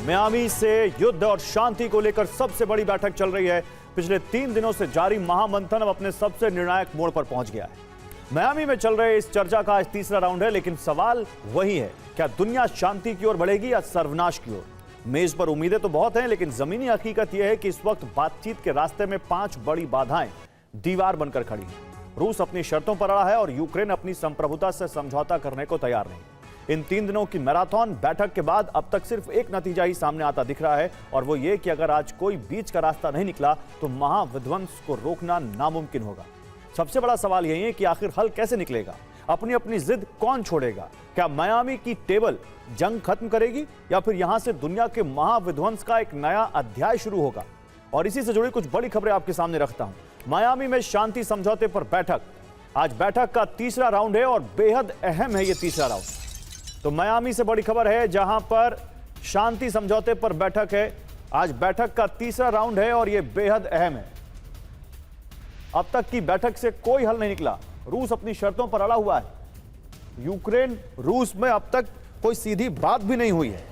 Miami से युद्ध और शांति को लेकर सबसे बड़ी बैठक चल रही है। पिछले 3 दिनों से जारी महामंथन अब अपने सबसे निर्णायक मोड़ पर पहुंच गया है। मियामी में चल रहे इस चर्चा का आज तीसरा राउंड है, लेकिन सवाल वही है, क्या दुनिया शांति की ओर बढ़ेगी या सर्वनाश की ओर? मेज पर उम्मीदें तो बहुत हैं, लेकिन जमीनी हकीकत यह है कि इस वक्त बातचीत के रास्ते में 5 बड़ी बाधाएं दीवार बनकर खड़ी हैं। रूस अपनी शर्तों पर अड़ा है और यूक्रेन अपनी संप्रभुता से समझौता करने को तैयार नहीं। इन 3 दिनों की मैराथन बैठक के बाद अब तक सिर्फ एक नतीजा ही सामने आता दिख रहा है, और वो ये कि अगर आज कोई बीच का रास्ता नहीं निकला तो महाविध्वंस को रोकना नामुमकिन होगा। सबसे बड़ा सवाल यही है कि आखिर हल कैसे निकलेगा, अपनी अपनी जिद कौन छोड़ेगा? क्या मियामी की टेबल जंग खत्म करेगी या फिर यहां से दुनिया के महाविध्वंस का एक नया अध्याय शुरू होगा? और इसी से जुड़ी कुछ बड़ी खबरें आपके सामने रखता हूं। मियामी में शांति समझौते पर बैठक, आज बैठक का तीसरा राउंड है और बेहद अहम है ये तीसरा राउंड। तो मियामी से बड़ी खबर है जहां पर शांति समझौते पर बैठक है। आज बैठक का तीसरा राउंड है और यह बेहद अहम है। अब तक की बैठक से कोई हल नहीं निकला। रूस अपनी शर्तों पर अड़ा हुआ है। यूक्रेन रूस में अब तक कोई सीधी बात भी नहीं हुई है।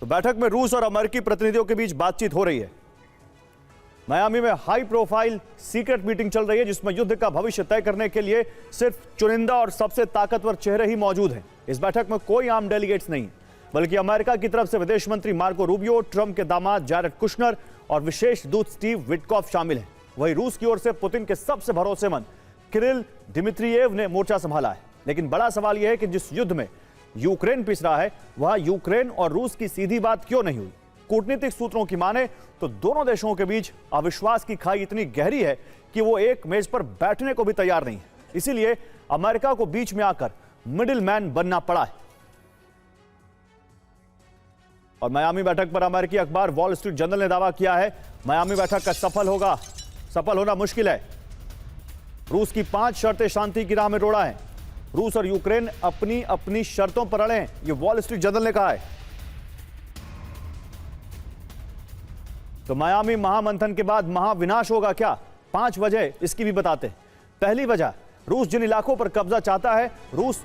तो बैठक में रूस और अमेरिकी प्रतिनिधियों के बीच बातचीत हो रही है। मियामी में हाई प्रोफाइल सीक्रेट मीटिंग चल रही है, जिसमें युद्ध का भविष्य तय करने के लिए सिर्फ चुनिंदा और सबसे ताकतवर चेहरे ही मौजूद हैं। इस बैठक में कोई आम डेलीगेट्स नहीं, बल्कि अमेरिका की तरफ से विदेश मंत्री मार्को रूबियो, ट्रंप के दामाद जैरेड कुशनर और विशेष दूत स्टीव विटकॉफ शामिल हैं। वहीं रूस की ओर से पुतिन के सबसे भरोसेमंद किरिल दिमित्रियेव ने मोर्चा संभाला है। लेकिन बड़ा सवाल यह है कि जिस युद्ध में यूक्रेन पिस रहा है, वहां यूक्रेन और रूस की सीधी बात क्यों नहीं हुई? कूटनीतिक सूत्रों की माने तो दोनों देशों के बीच अविश्वास की खाई इतनी गहरी है कि वो एक मेज पर बैठने को भी तैयार नहीं है। इसीलिए अमेरिका को बीच में आकर मिडिल मैन बनना पड़ा है। और मियामी बैठक पर अमेरिकी अखबार वॉल स्ट्रीट जर्नल ने दावा किया है, मियामी बैठक का सफल होना मुश्किल है। रूस की 5 शर्तें शांति की राह में रोड़ा है। रूस और यूक्रेन अपनी अपनी शर्तों पर अड़े हैं, ये वॉल स्ट्रीट जर्नल ने कहा है। तो मियामी महामंथन के बाद महाविनाश होगा क्या? 5 वजह इसकी भी बताते हैं। पहली वजह, रूस जिन इलाकों पर कब्जा चाहता है, रूस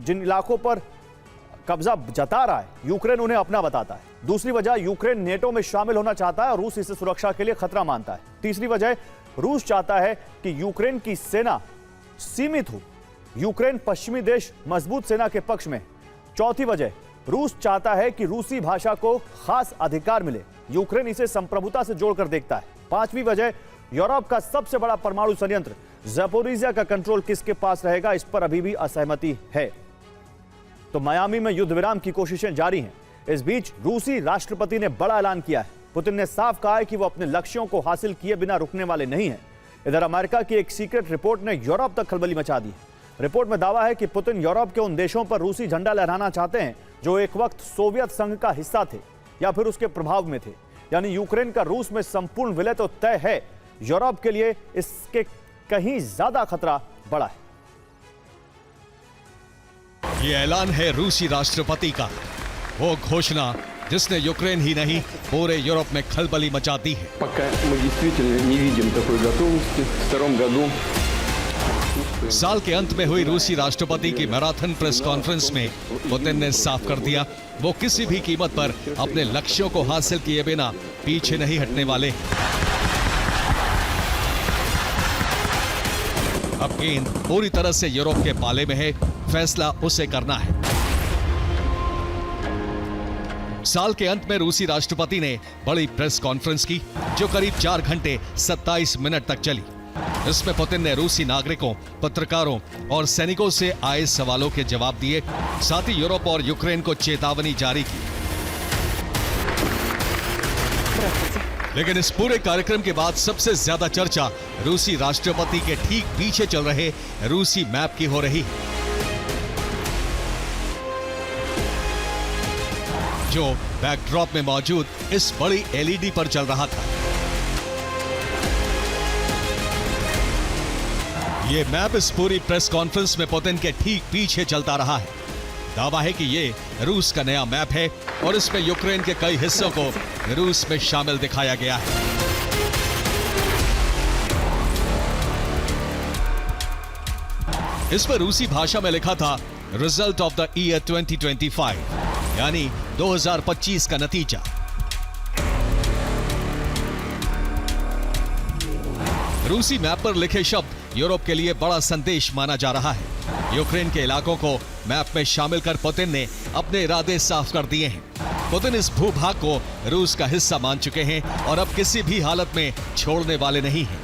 जिन इलाकों पर कब्जा जता रहा है, यूक्रेन उन्हें अपना बताता है। दूसरी वजह, यूक्रेन नेटो में शामिल होना चाहता है और रूस इसे सुरक्षा के लिए खतरा मानता है। तीसरी वजह, रूस चाहता है कि यूक्रेन की सेना सीमित हो, यूक्रेन पश्चिमी देश मजबूत सेना के पक्ष में। चौथी वजह, रूस चाहता है कि रूसी भाषा को खास अधिकार मिले, यूक्रेन इसे संप्रभुता से जोड़कर देखता है। 5वीं वजह, यूरोप का सबसे बड़ा परमाणु संयंत्र ज़पोरिज़िया का कंट्रोल किसके पास रहेगा, इस पर अभी भी असहमति है। तो मियामी में युद्ध विराम की कोशिशें जारी हैं। इस बीच रूसी राष्ट्रपति ने बड़ा ऐलान किया है। पुतिन ने साफ कहा है कि वो अपने लक्ष्यों को हासिल किए बिना रुकने वाले नहीं हैं। इधर अमेरिका की एक सीक्रेट रिपोर्ट ने यूरोप तक खलबली मचा दी है। रिपोर्ट में दावा है कि पुतिन यूरोप के उन देशों पर रूसी झंडा लहराना चाहते हैं जो एक वक्त सोवियत संघ का हिस्सा थे या फिर उसके प्रभाव में थे। यानी यूक्रेन का रूस में संपूर्ण विलय तो तय है, यूरोप के लिए इसके कहीं ज्यादा खतरा बड़ा है। ये ऐलान है रूसी राष्ट्रपति का, वो घोषणा जिसने यूक्रेन ही नहीं पूरे यूरोप में खलबली मचा दी है। साल के अंत में हुई रूसी राष्ट्रपति की मैराथन प्रेस कॉन्फ्रेंस में पुतिन ने साफ कर दिया, वो किसी भी कीमत पर अपने लक्ष्यों को हासिल किए बिना पीछे नहीं हटने वाले। अब गेंद पूरी तरह से यूरोप के पाले में है, फैसला उसे करना है। साल के अंत में रूसी राष्ट्रपति ने बड़ी प्रेस कॉन्फ्रेंस की, जो करीब 4 घंटे 27 मिनट तक चली। इसमें पुतिन ने रूसी नागरिकों, पत्रकारों और सैनिकों से आए सवालों के जवाब दिए, साथ ही यूरोप और यूक्रेन को चेतावनी जारी की। लेकिन इस पूरे कार्यक्रम के बाद सबसे ज्यादा चर्चा रूसी राष्ट्रपति के ठीक पीछे चल रहे रूसी मैप की हो रही है, जो बैकड्रॉप में मौजूद इस बड़ी एलईडी पर चल रहा था। ये मैप इस पूरी प्रेस कॉन्फ्रेंस में पुतिन के ठीक पीछे चलता रहा है। दावा है कि ये रूस का नया मैप है और इसमें यूक्रेन के कई हिस्सों को रूस में शामिल दिखाया गया है। इस पर रूसी भाषा में लिखा था रिजल्ट ऑफ द ईयर 2025, यानी 2025 का नतीजा। रूसी मैप पर लिखे शब्द यूरोप के लिए बड़ा संदेश माना जा रहा है। यूक्रेन के इलाकों को मैप में शामिल कर पुतिन ने अपने इरादे साफ कर दिए हैं। पुतिन इस भूभाग को रूस का हिस्सा मान चुके हैं और अब किसी भी हालत में छोड़ने वाले नहीं हैं।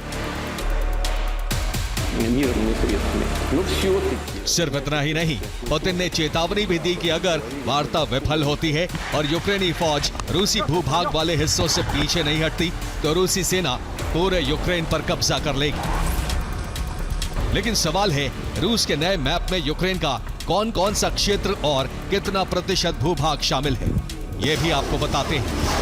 सिर्फ इतना ही नहीं, पुतिन ने चेतावनी भी दी कि अगर वार्ता विफल होती है और यूक्रेनी फौज रूसी भूभाग वाले हिस्सों से पीछे नहीं हटती तो रूसी सेना पूरे यूक्रेन पर कब्जा कर लेगी। लेकिन सवाल है, रूस के नए मैप में यूक्रेन का कौन कौन सा क्षेत्र और कितना प्रतिशत भूभाग शामिल है, यह भी आपको बताते हैं।